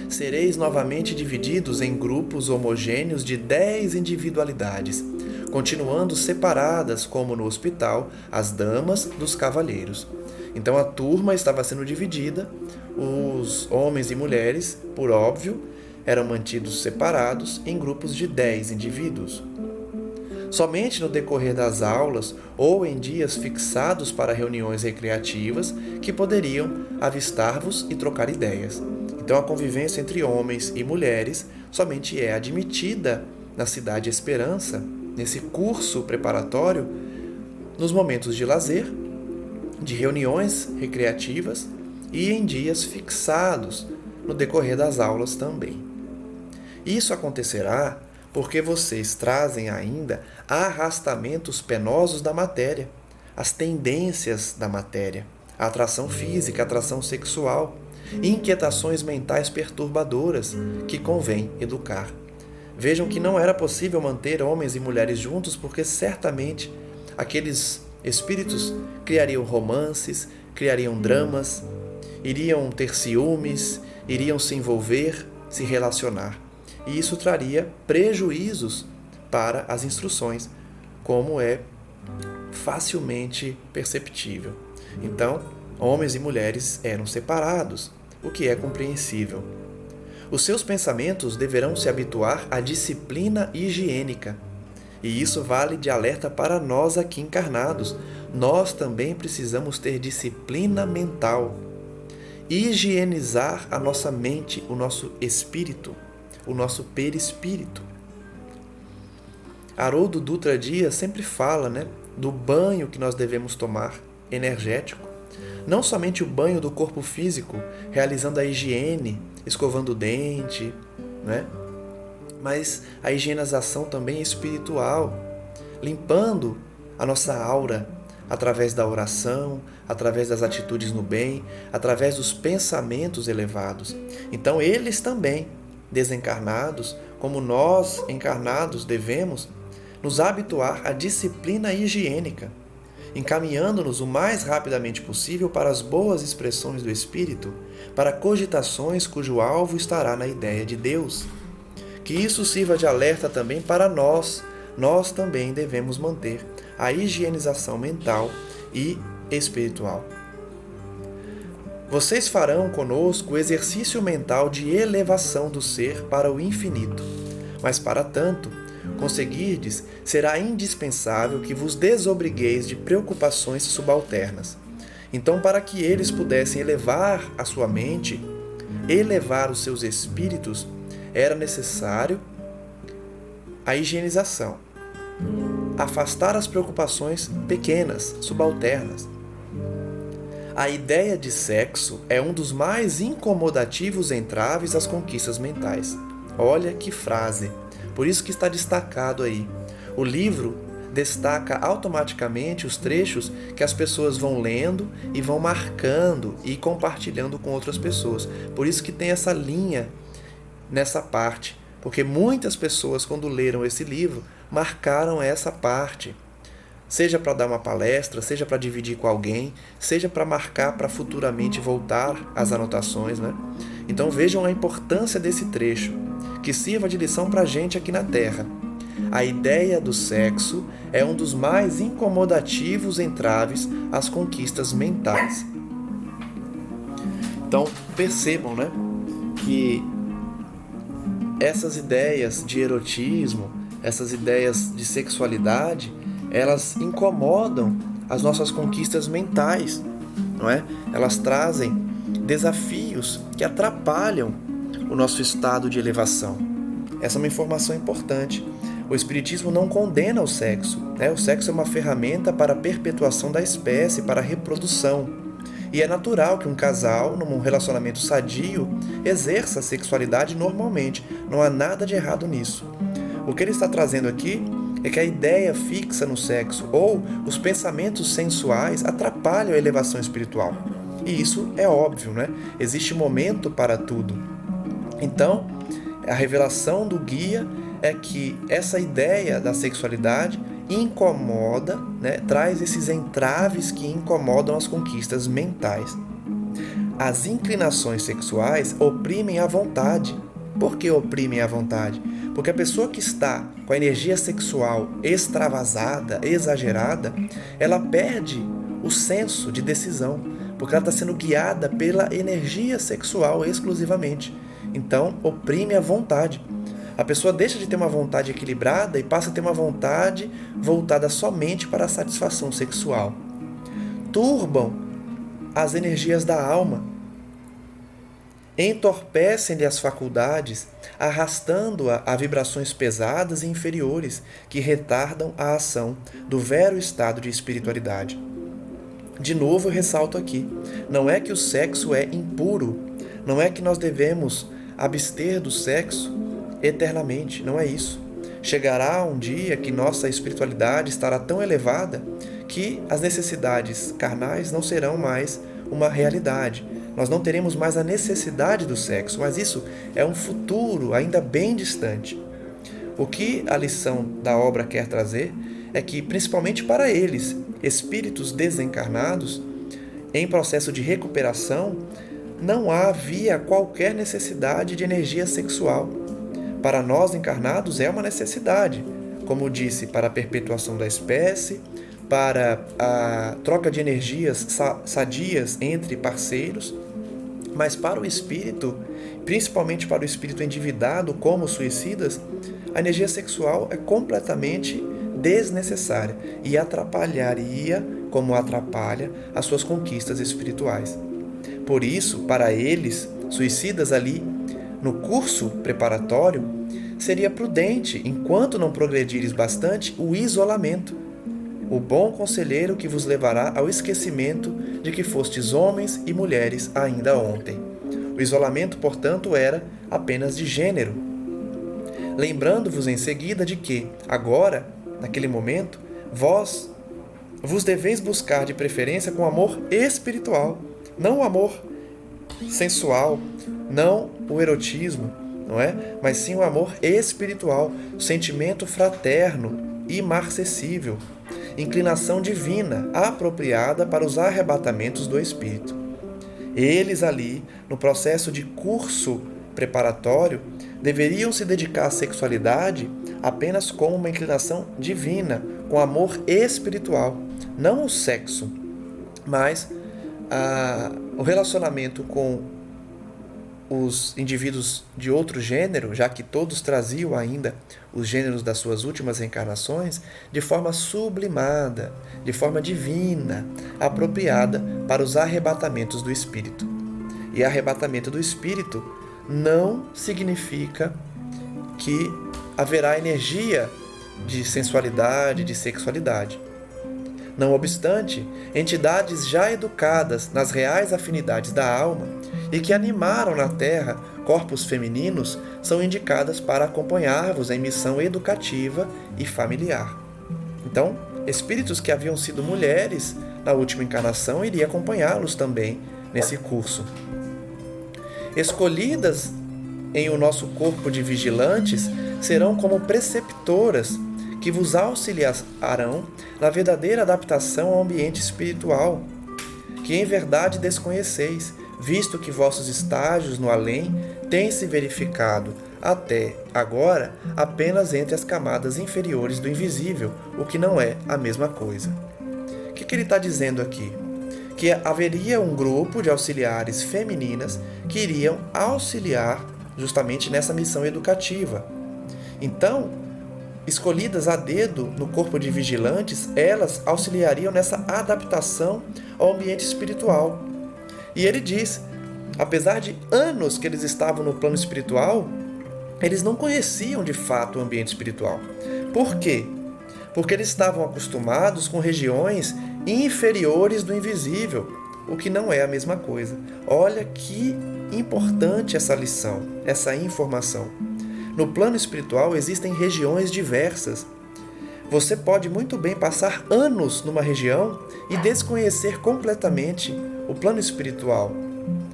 Sereis novamente divididos em grupos homogêneos de 10 individualidades, continuando separadas, como no hospital, as damas dos cavalheiros. Então a turma estava sendo dividida, os homens e mulheres, por óbvio, eram mantidos separados em grupos de 10 indivíduos. Somente no decorrer das aulas ou em dias fixados para reuniões recreativas que poderiam avistar-vos e trocar ideias. Então a convivência entre homens e mulheres somente é admitida na Cidade Esperança, nesse curso preparatório, nos momentos de lazer, de reuniões recreativas e em dias fixados no decorrer das aulas também. Isso acontecerá porque vocês trazem ainda arrastamentos penosos da matéria, as tendências da matéria, a atração física, a atração sexual, inquietações mentais perturbadoras que convém educar. Vejam que não era possível manter homens e mulheres juntos porque certamente aqueles espíritos criariam romances, criariam dramas, iriam ter ciúmes, iriam se envolver, se relacionar. E isso traria prejuízos para as instruções, como é facilmente perceptível. Então, homens e mulheres eram separados, o que é compreensível. Os seus pensamentos deverão se habituar à disciplina higiênica. E isso vale de alerta para nós aqui encarnados. Nós também precisamos ter disciplina mental. Higienizar a nossa mente, o nosso espírito, o nosso perispírito. Haroldo Dutra Dias sempre fala, do banho que nós devemos tomar, energético. Não somente o banho do corpo físico, realizando a higiene, escovando o dente, mas a higienização também espiritual, limpando a nossa aura através da oração, através das atitudes no bem, através dos pensamentos elevados. Então, eles também, desencarnados, como nós encarnados, devemos nos habituar à disciplina higiênica, encaminhando-nos o mais rapidamente possível para as boas expressões do Espírito, para cogitações cujo alvo estará na ideia de Deus. Que isso sirva de alerta também para nós. Nós também devemos manter a higienização mental e espiritual. Vocês farão conosco o exercício mental de elevação do ser para o infinito, mas para tanto, conseguirdes, será indispensável que vos desobrigueis de preocupações subalternas. Então, para que eles pudessem elevar a sua mente, elevar os seus espíritos, era necessário a higienização, afastar as preocupações pequenas, subalternas. A ideia de sexo é um dos mais incomodativos entraves às conquistas mentais. Olha que frase! Por isso que está destacado aí. O livro destaca automaticamente os trechos que as pessoas vão lendo e vão marcando e compartilhando com outras pessoas. Por isso que tem essa linha nessa parte, porque muitas pessoas, quando leram esse livro, marcaram essa parte, seja para dar uma palestra, seja para dividir com alguém, seja para marcar para futuramente voltar às anotações, Então vejam a importância desse trecho, que sirva de lição para a gente aqui na Terra. A ideia do sexo é um dos mais incomodativos entraves às conquistas mentais. Então percebam, que essas ideias de erotismo, essas ideias de sexualidade, elas incomodam as nossas conquistas mentais, não é? Elas trazem desafios que atrapalham o nosso estado de elevação. Essa é uma informação importante. O Espiritismo não condena o sexo, O sexo é uma ferramenta para a perpetuação da espécie, para a reprodução. E é natural que um casal, num relacionamento sadio, exerça a sexualidade normalmente. Não há nada de errado nisso. O que ele está trazendo aqui é que a ideia fixa no sexo ou os pensamentos sensuais atrapalham a elevação espiritual. E isso é óbvio, Existe momento para tudo. Então, a revelação do guia é que essa ideia da sexualidade incomoda, traz esses entraves que incomodam as conquistas mentais. As inclinações sexuais oprimem a vontade. Por que oprimem a vontade? Porque a pessoa que está com a energia sexual extravasada, exagerada, ela perde o senso de decisão, porque ela está sendo guiada pela energia sexual exclusivamente. Então, oprime a vontade. A pessoa deixa de ter uma vontade equilibrada e passa a ter uma vontade voltada somente para a satisfação sexual. Turbam as energias da alma, entorpecem-lhe as faculdades, arrastando-a a vibrações pesadas e inferiores que retardam a ação do vero estado de espiritualidade. De novo, eu ressalto aqui, não é que o sexo é impuro, não é que nós devemos abster do sexo eternamente, não é isso. Chegará um dia que nossa espiritualidade estará tão elevada que as necessidades carnais não serão mais uma realidade. Nós não teremos mais a necessidade do sexo, mas isso é um futuro ainda bem distante. O que a lição da obra quer trazer é que, principalmente para eles, espíritos desencarnados, em processo de recuperação, não havia qualquer necessidade de energia sexual. Para nós encarnados é uma necessidade, como disse, para a perpetuação da espécie, para a troca de energias sadias entre parceiros, mas para o espírito, principalmente para o espírito endividado como suicidas, a energia sexual é completamente desnecessária e atrapalharia, como atrapalha, as suas conquistas espirituais. Por isso, para eles, suicidas ali, no curso preparatório, seria prudente, enquanto não progredires bastante, o isolamento, o bom conselheiro que vos levará ao esquecimento de que fostes homens e mulheres ainda ontem. O isolamento, portanto, era apenas de gênero. Lembrando-vos em seguida de que, agora, naquele momento, vós vos deveis buscar de preferência com amor espiritual, não o amor sensual, não o erotismo, não é? Mas sim o amor espiritual, sentimento fraterno, imarcessível, inclinação divina, apropriada para os arrebatamentos do espírito. Eles ali, no processo de curso preparatório, deveriam se dedicar à sexualidade apenas como uma inclinação divina, com amor espiritual, não o sexo, mas o relacionamento com os indivíduos de outro gênero, já que todos traziam ainda os gêneros das suas últimas reencarnações, de forma sublimada, de forma divina, apropriada para os arrebatamentos do espírito. E arrebatamento do espírito não significa que haverá energia de sensualidade, de sexualidade. Não obstante, entidades já educadas nas reais afinidades da alma e que animaram na Terra corpos femininos são indicadas para acompanhar-vos em missão educativa e familiar. Então, espíritos que haviam sido mulheres na última encarnação iriam acompanhá-los também nesse curso. Escolhidas em o nosso corpo de vigilantes serão como preceptoras que vos auxiliarão na verdadeira adaptação ao ambiente espiritual, que em verdade desconheceis, visto que vossos estágios no além têm se verificado até agora apenas entre as camadas inferiores do invisível, o que não é a mesma coisa. O que ele está dizendo aqui? Que haveria um grupo de auxiliares femininas que iriam auxiliar justamente nessa missão educativa. Então, escolhidas a dedo no corpo de vigilantes, elas auxiliariam nessa adaptação ao ambiente espiritual. E ele diz, apesar de anos que eles estavam no plano espiritual, eles não conheciam de fato o ambiente espiritual. Por quê? Porque eles estavam acostumados com regiões inferiores do invisível, o que não é a mesma coisa. Olha que importante essa lição, essa informação. No plano espiritual existem regiões diversas. Você pode muito bem passar anos numa região e desconhecer completamente o plano espiritual.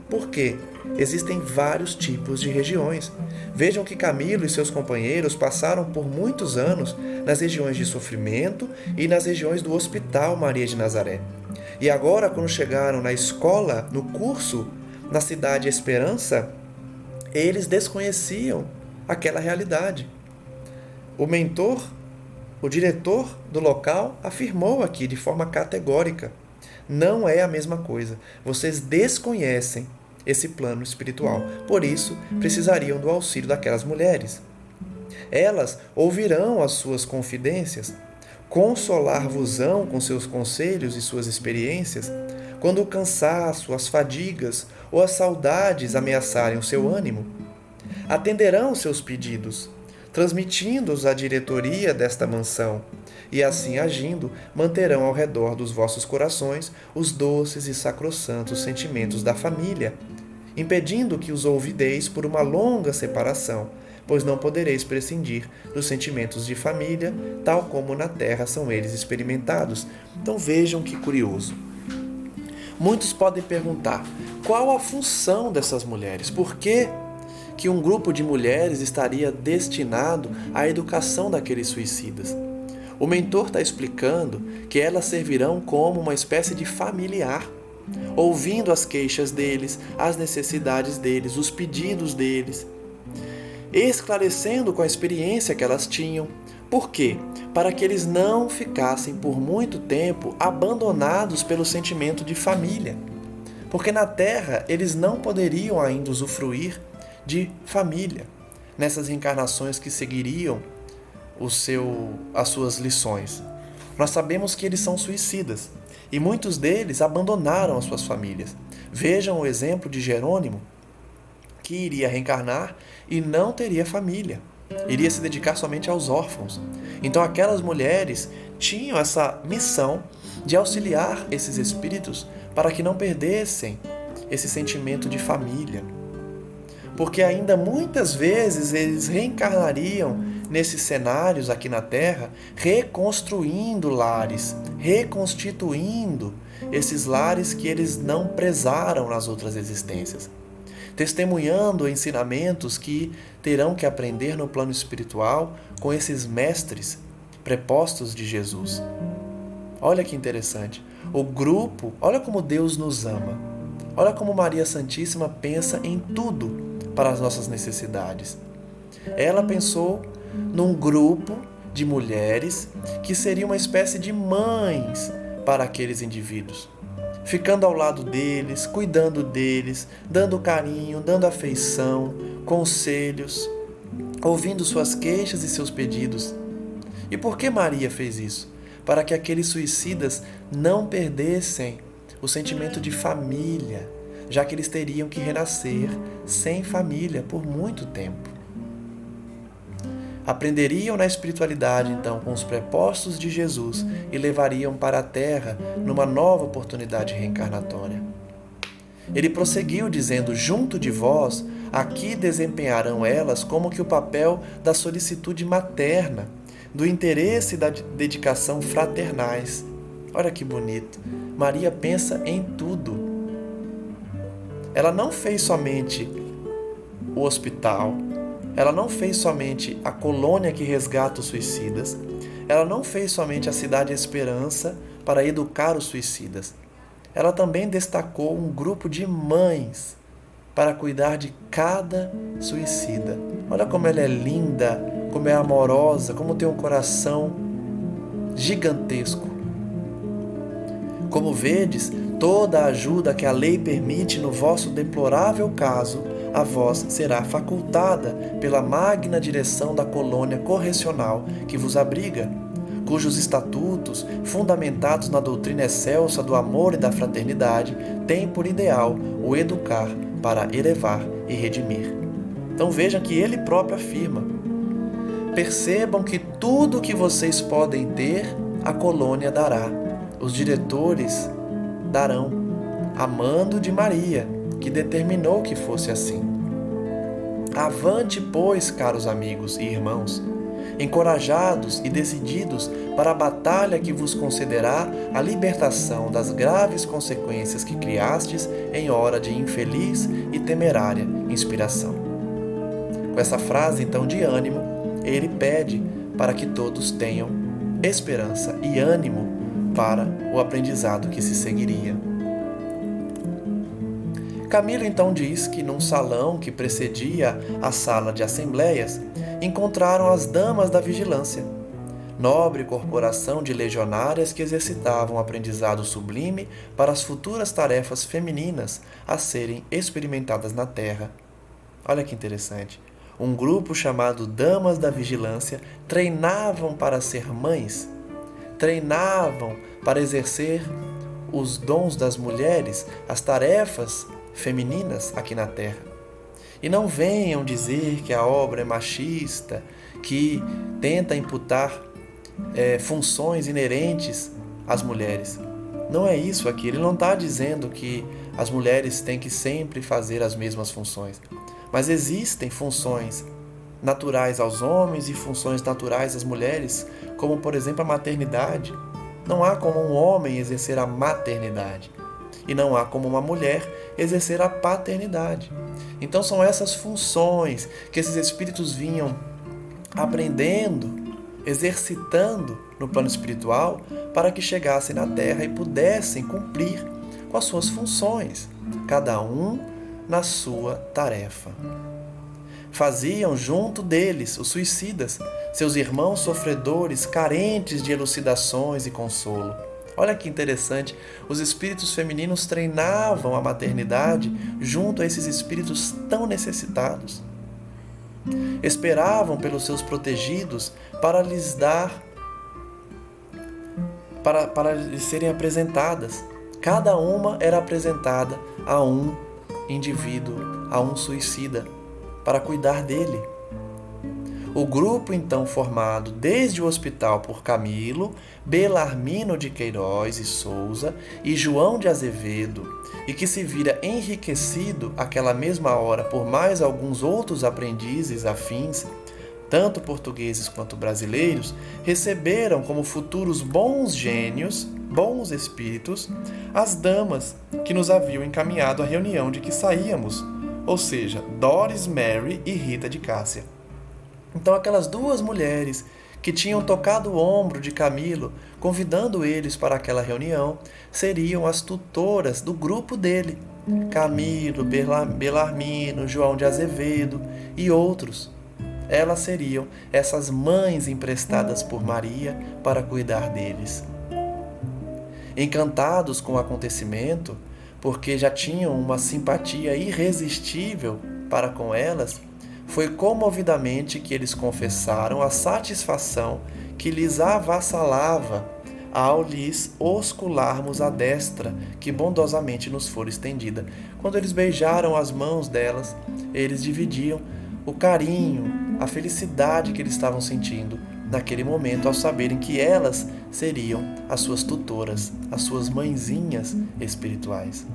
Por quê? Existem vários tipos de regiões. Vejam que Camilo e seus companheiros passaram por muitos anos nas regiões de sofrimento e nas regiões do Hospital Maria de Nazaré. E agora, quando chegaram na escola, no curso, na Cidade Esperança, eles desconheciam aquela realidade. O mentor, o diretor do local, afirmou aqui de forma categórica: não é a mesma coisa. Vocês desconhecem esse plano espiritual. Por isso, precisariam do auxílio daquelas mulheres. Elas ouvirão as suas confidências, consolar-vos-ão com seus conselhos e suas experiências, quando o cansaço, as fadigas ou as saudades ameaçarem o seu ânimo. Atenderão seus pedidos, transmitindo-os à diretoria desta mansão, e assim agindo, manterão ao redor dos vossos corações os doces e sacrossantos sentimentos da família, impedindo que os olvideis por uma longa separação, pois não podereis prescindir dos sentimentos de família, tal como na terra são eles experimentados. Então vejam que curioso. Muitos podem perguntar, qual a função dessas mulheres? Por que um grupo de mulheres estaria destinado à educação daqueles suicidas? O mentor está explicando que elas servirão como uma espécie de familiar. ouvindo as queixas deles, as necessidades deles, os pedidos deles, esclarecendo com a experiência que elas tinham. Por quê? Para que eles não ficassem por muito tempo abandonados pelo sentimento de família. Porque na Terra eles não poderiam ainda usufruir de família, nessas encarnações que seguiriam as suas lições. Nós sabemos que eles são suicidas e muitos deles abandonaram as suas famílias. Vejam o exemplo de Jerônimo, que iria reencarnar e não teria família. Iria se dedicar somente aos órfãos. Então aquelas mulheres tinham essa missão de auxiliar esses espíritos para que não perdessem esse sentimento de família. Porque ainda muitas vezes eles reencarnariam nesses cenários aqui na Terra, reconstruindo lares, reconstituindo esses lares que eles não prezaram nas outras existências, testemunhando ensinamentos que terão que aprender no plano espiritual com esses mestres prepostos de Jesus. Olha que interessante. O grupo, olha como Deus nos ama. Olha como Maria Santíssima pensa em tudo para as nossas necessidades. Ela pensou num grupo de mulheres que seria uma espécie de mães para aqueles indivíduos, ficando ao lado deles, cuidando deles, dando carinho, dando afeição, conselhos, ouvindo suas queixas e seus pedidos. E por que Maria fez isso? Para que aqueles suicidas não perdessem o sentimento de família, já que eles teriam que renascer sem família por muito tempo. Aprenderiam na espiritualidade, então, com os prepostos de Jesus e levariam para a Terra numa nova oportunidade reencarnatória. Ele prosseguiu dizendo: junto de vós, aqui desempenharão elas como que o papel da solicitude materna, do interesse e da dedicação fraternais. Olha que bonito. Maria pensa em tudo. Ela não fez somente o hospital, ela não fez somente a colônia que resgata os suicidas, ela não fez somente a Cidade Esperança para educar os suicidas. Ela também destacou um grupo de mães para cuidar de cada suicida. Olha como ela é linda, como é amorosa, como tem um coração gigantesco. Como vedes, toda a ajuda que a lei permite no vosso deplorável caso, a vós será facultada pela magna direção da colônia correcional que vos abriga, cujos estatutos, fundamentados na doutrina excelsa do amor e da fraternidade, têm por ideal o educar para elevar e redimir. Então vejam que ele próprio afirma: percebam que tudo o que vocês podem ter, a colônia dará. Os diretores darão, a mando de Maria, que determinou que fosse assim. Avante, pois, caros amigos e irmãos, encorajados e decididos para a batalha que vos concederá a libertação das graves consequências que criastes em hora de infeliz e temerária inspiração. Com essa frase, então, de ânimo, ele pede para que todos tenham esperança e ânimo para o aprendizado que se seguiria. Camilo então diz que num salão que precedia a sala de assembleias, encontraram as damas da vigilância, nobre corporação de legionárias que exercitavam um aprendizado sublime para as futuras tarefas femininas a serem experimentadas na Terra. Olha que interessante. Um grupo chamado Damas da Vigilância treinavam para ser mães, treinavam para exercer os dons das mulheres, as tarefas femininas aqui na Terra. E não venham dizer que a obra é machista, que tenta imputar funções inerentes às mulheres. Não é isso aqui. Ele não está dizendo que as mulheres têm que sempre fazer as mesmas funções. Mas existem funções naturais aos homens e funções naturais às mulheres, como, por exemplo, a maternidade. Não há como um homem exercer a maternidade. E não há como uma mulher exercer a paternidade. Então são essas funções que esses espíritos vinham aprendendo, exercitando no plano espiritual, para que chegassem na Terra e pudessem cumprir com as suas funções, cada um na sua tarefa. Faziam junto deles, os suicidas, seus irmãos sofredores, carentes de elucidações e consolo. Olha que interessante, os espíritos femininos treinavam a maternidade junto a esses espíritos tão necessitados. Esperavam pelos seus protegidos para lhes serem apresentadas. Cada uma era apresentada a um indivíduo, a um suicida, para cuidar dele. O grupo então formado desde o hospital por Camilo, Belarmino de Queiroz e Souza e João de Azevedo, e que se vira enriquecido àquela mesma hora por mais alguns outros aprendizes afins, tanto portugueses quanto brasileiros, receberam como futuros bons gênios, bons espíritos, as damas que nos haviam encaminhado à reunião de que saíamos, ou seja, Doris Mary e Rita de Cássia. Então aquelas duas mulheres que tinham tocado o ombro de Camilo, convidando eles para aquela reunião, seriam as tutoras do grupo dele, Camilo, Belarmino, João de Azevedo e outros. Elas seriam essas mães emprestadas por Maria para cuidar deles. Encantados com o acontecimento, porque já tinham uma simpatia irresistível para com elas, foi comovidamente que eles confessaram a satisfação que lhes avassalava ao lhes oscularmos a destra que bondosamente nos fora estendida. Quando eles beijaram as mãos delas, eles dividiam o carinho, a felicidade que eles estavam sentindo naquele momento ao saberem que elas seriam as suas tutoras, as suas mãezinhas espirituais.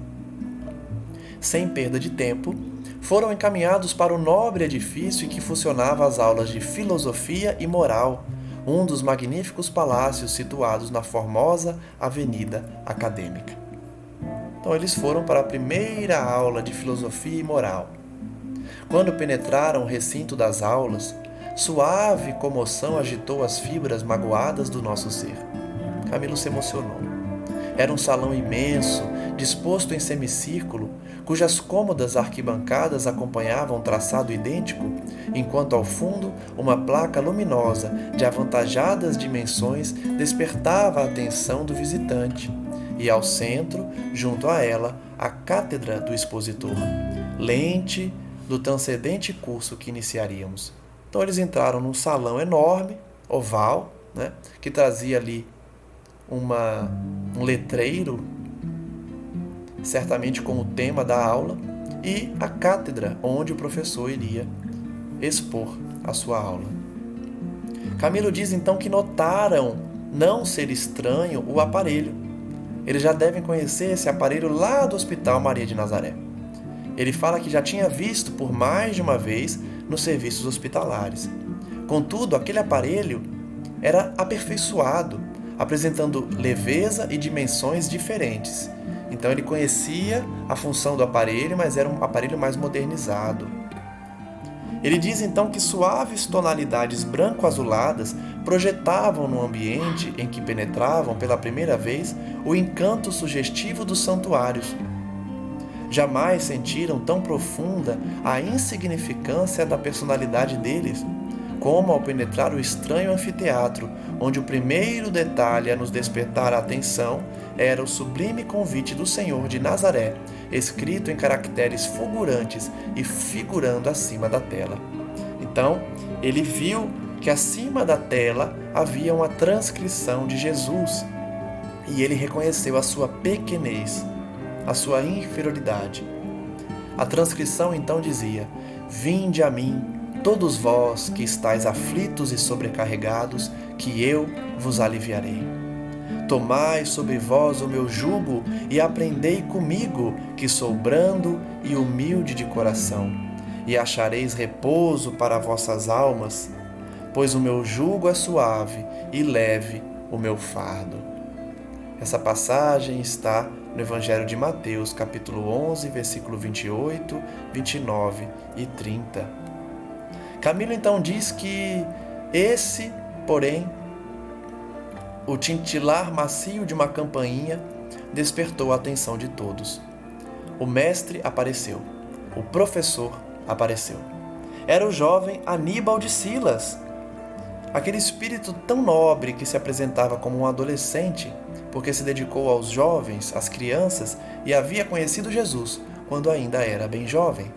Sem perda de tempo, foram encaminhados para o nobre edifício em que funcionavam as aulas de filosofia e moral, um dos magníficos palácios situados na formosa Avenida Acadêmica. Então eles foram para a primeira aula de filosofia e moral. Quando penetraram o recinto das aulas, suave comoção agitou as fibras magoadas do nosso ser. Camilo se emocionou. Era um salão imenso, disposto em semicírculo, cujas cômodas arquibancadas acompanhavam um traçado idêntico, enquanto ao fundo uma placa luminosa de avantajadas dimensões despertava a atenção do visitante, e ao centro, junto a ela, a cátedra do expositor, lente do transcendente curso que iniciaríamos. Então eles entraram num salão enorme, oval, que trazia ali um letreiro, certamente com o tema da aula, e a cátedra onde o professor iria expor a sua aula. Camilo diz então que notaram não ser estranho o aparelho. Eles já devem conhecer esse aparelho lá do Hospital Maria de Nazaré. Ele fala que já tinha visto por mais de uma vez nos serviços hospitalares. Contudo, aquele aparelho era aperfeiçoado, apresentando leveza e dimensões diferentes. Então ele conhecia a função do aparelho, mas era um aparelho mais modernizado. Ele diz então que suaves tonalidades branco-azuladas projetavam no ambiente em que penetravam pela primeira vez o encanto sugestivo dos santuários. Jamais sentiram tão profunda a insignificância da personalidade deles, como ao penetrar o estranho anfiteatro, onde o primeiro detalhe a nos despertar a atenção era o sublime convite do Senhor de Nazaré, escrito em caracteres fulgurantes e figurando acima da tela. Então, ele viu que acima da tela havia uma transcrição de Jesus, e ele reconheceu a sua pequenez, a sua inferioridade. A transcrição então dizia: "Vinde a mim, todos vós que estáis aflitos e sobrecarregados, que eu vos aliviarei. Tomai sobre vós o meu jugo e aprendei comigo, que sou brando e humilde de coração, e achareis repouso para vossas almas, pois o meu jugo é suave e leve o meu fardo." Essa passagem está no Evangelho de Mateus, capítulo 11, versículo 28, 29 e 30. Camilo então diz que porém, o tintilar macio de uma campainha despertou a atenção de todos. O mestre apareceu. O professor apareceu. Era o jovem Aníbal de Silas, aquele espírito tão nobre que se apresentava como um adolescente, porque se dedicou aos jovens, às crianças, e havia conhecido Jesus quando ainda era bem jovem,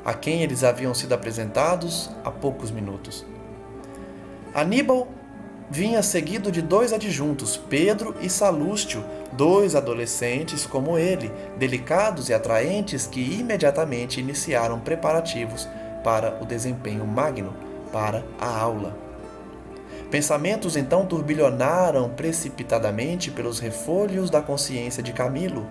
a quem eles haviam sido apresentados há poucos minutos. Aníbal vinha seguido de 2 adjuntos, Pedro e Salústio, 2 adolescentes como ele, delicados e atraentes que imediatamente iniciaram preparativos para o desempenho magno, para a aula. Pensamentos então turbilhonaram precipitadamente pelos refolhos da consciência de Camilo,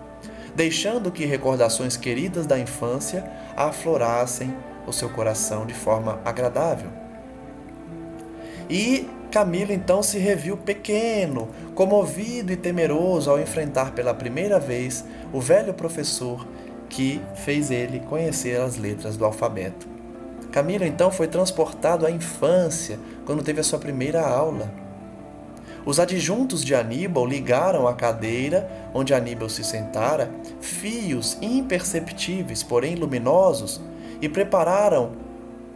deixando que recordações queridas da infância aflorassem o seu coração de forma agradável. E Camilo então se reviu pequeno, comovido e temeroso ao enfrentar pela primeira vez o velho professor que fez ele conhecer as letras do alfabeto. Camilo então foi transportado à infância, quando teve a sua primeira aula. Os adjuntos de Aníbal ligaram à cadeira onde Aníbal se sentara fios imperceptíveis, porém luminosos, e prepararam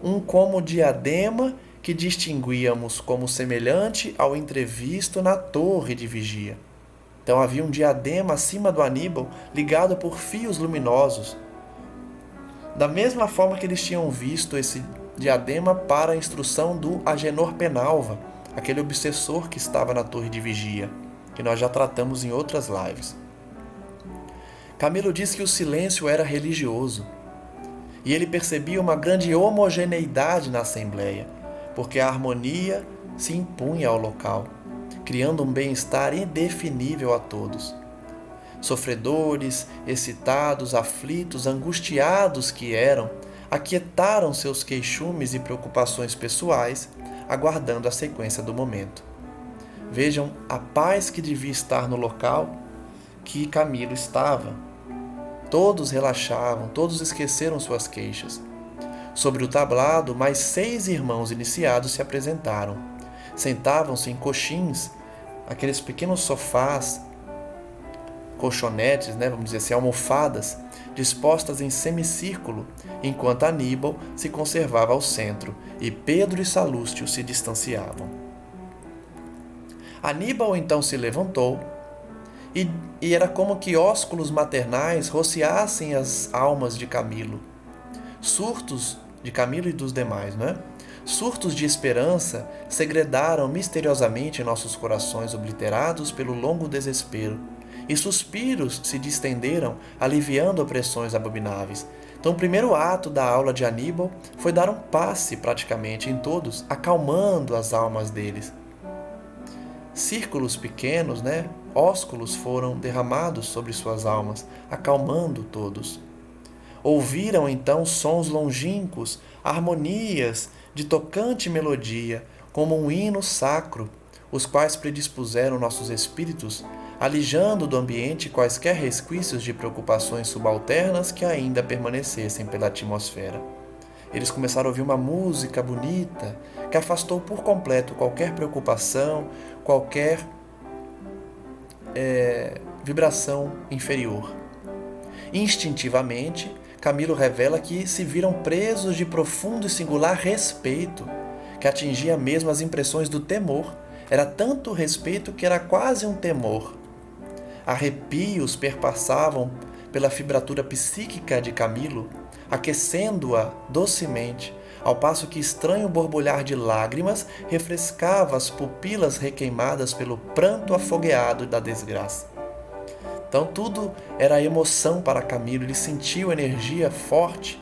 um como diadema que distinguíamos como semelhante ao entrevisto na torre de vigia. Então havia um diadema acima do Aníbal, ligado por fios luminosos. Da mesma forma que eles tinham visto esse diadema para a instrução do Agenor Penalva, aquele obsessor que estava na torre de vigia, que nós já tratamos em outras lives. Camilo diz que o silêncio era religioso, e ele percebia uma grande homogeneidade na assembleia, porque a harmonia se impunha ao local, criando um bem-estar indefinível a todos. Sofredores, excitados, aflitos, angustiados que eram, aquietaram seus queixumes e preocupações pessoais, aguardando a sequência do momento. Vejam a paz que devia estar no local que Camilo estava. Todos relaxavam, todos esqueceram suas queixas. Sobre o tablado, mais 6 irmãos iniciados se apresentaram. Sentavam-se em coxins, aqueles pequenos sofás, colchonetes, vamos dizer assim, almofadas, dispostas em semicírculo, enquanto Aníbal se conservava ao centro e Pedro e Salústio se distanciavam. Aníbal então se levantou e era como que ósculos maternais rociassem as almas de Camilo. Surtos de Camilo e dos demais, Surtos de esperança segredaram misteriosamente em nossos corações obliterados pelo longo desespero, e suspiros se distenderam, aliviando opressões abomináveis. Então, o primeiro ato da aula de Aníbal foi dar um passe praticamente em todos, acalmando as almas deles. Círculos pequenos, ósculos foram derramados sobre suas almas, acalmando todos. Ouviram então sons longínquos, harmonias de tocante melodia, como um hino sacro, os quais predispuseram nossos espíritos, alijando do ambiente quaisquer resquícios de preocupações subalternas que ainda permanecessem pela atmosfera. Eles começaram a ouvir uma música bonita que afastou por completo qualquer preocupação, qualquer vibração inferior. Instintivamente, Camilo revela que se viram presos de profundo e singular respeito, que atingia mesmo as impressões do temor. Era tanto respeito que era quase um temor. Arrepios perpassavam pela fibratura psíquica de Camilo, aquecendo-a docemente, ao passo que estranho borbulhar de lágrimas refrescava as pupilas requeimadas pelo pranto afogueado da desgraça. Então tudo era emoção para Camilo, ele sentiu energia forte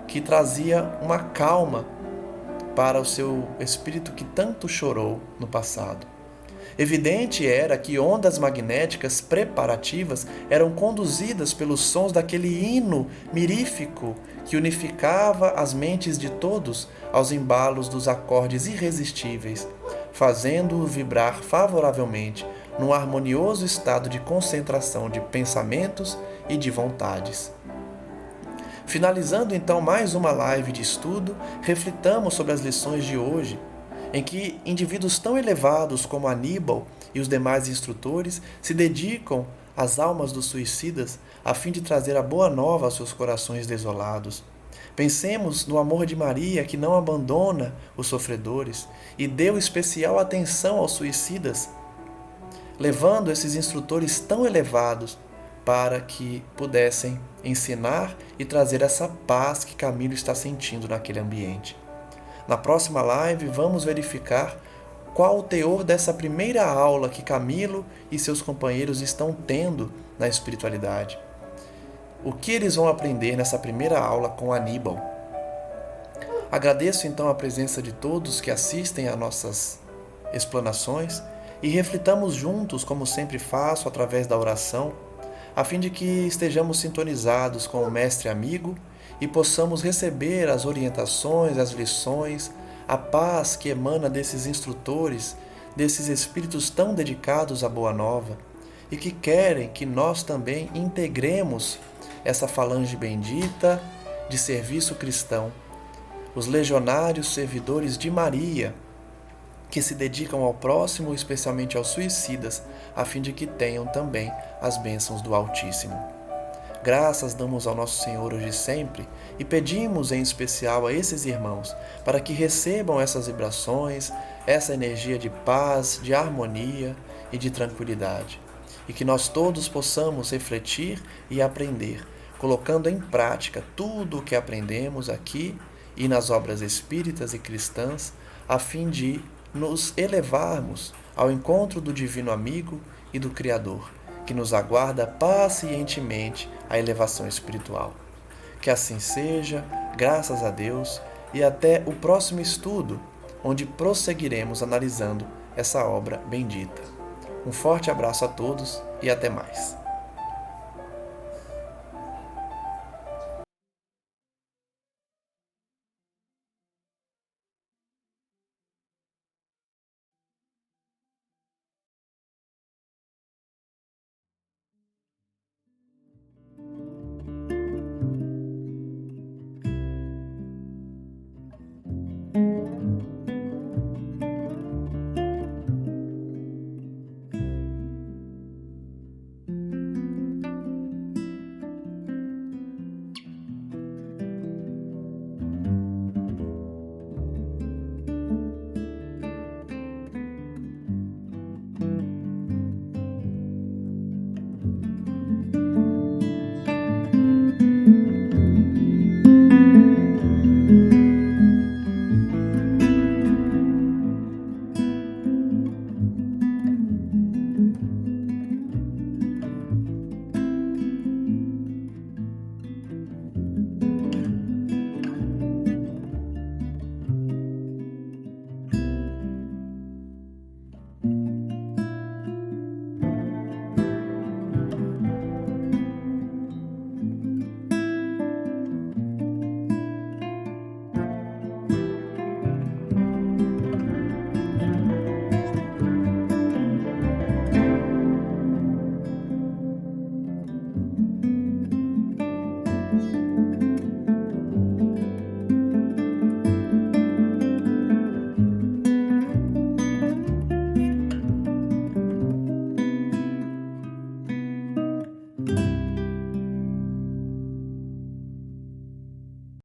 que trazia uma calma para o seu espírito que tanto chorou no passado. Evidente era que ondas magnéticas preparativas eram conduzidas pelos sons daquele hino mirífico que unificava as mentes de todos aos embalos dos acordes irresistíveis, fazendo-o vibrar favoravelmente num harmonioso estado de concentração de pensamentos e de vontades. Finalizando então mais uma live de estudo, reflitamos sobre as lições de hoje, em que indivíduos tão elevados como Aníbal e os demais instrutores se dedicam as almas dos suicidas, a fim de trazer a boa nova aos seus corações desolados. Pensemos no amor de Maria, que não abandona os sofredores e deu especial atenção aos suicidas, levando esses instrutores tão elevados para que pudessem ensinar e trazer essa paz que Camilo está sentindo naquele ambiente. Na próxima live, vamos verificar qual o teor dessa primeira aula que Camilo e seus companheiros estão tendo na espiritualidade. O que eles vão aprender nessa primeira aula com Aníbal? Agradeço então a presença de todos que assistem a nossas explanações e reflitamos juntos, como sempre faço, através da oração, a fim de que estejamos sintonizados com o Mestre amigo e possamos receber as orientações, as lições, a paz que emana desses instrutores, desses espíritos tão dedicados à Boa Nova e que querem que nós também integremos essa falange bendita de serviço cristão, os legionários servidores de Maria, que se dedicam ao próximo, especialmente aos suicidas, a fim de que tenham também as bênçãos do Altíssimo. Graças damos ao nosso Senhor hoje e sempre e pedimos em especial a esses irmãos para que recebam essas vibrações, essa energia de paz, de harmonia e de tranquilidade. E que nós todos possamos refletir e aprender, colocando em prática tudo o que aprendemos aqui e nas obras espíritas e cristãs, a fim de nos elevarmos ao encontro do Divino Amigo e do Criador, que nos aguarda pacientemente a elevação espiritual. Que assim seja, graças a Deus, e até o próximo estudo, onde prosseguiremos analisando essa obra bendita. Um forte abraço a todos e até mais.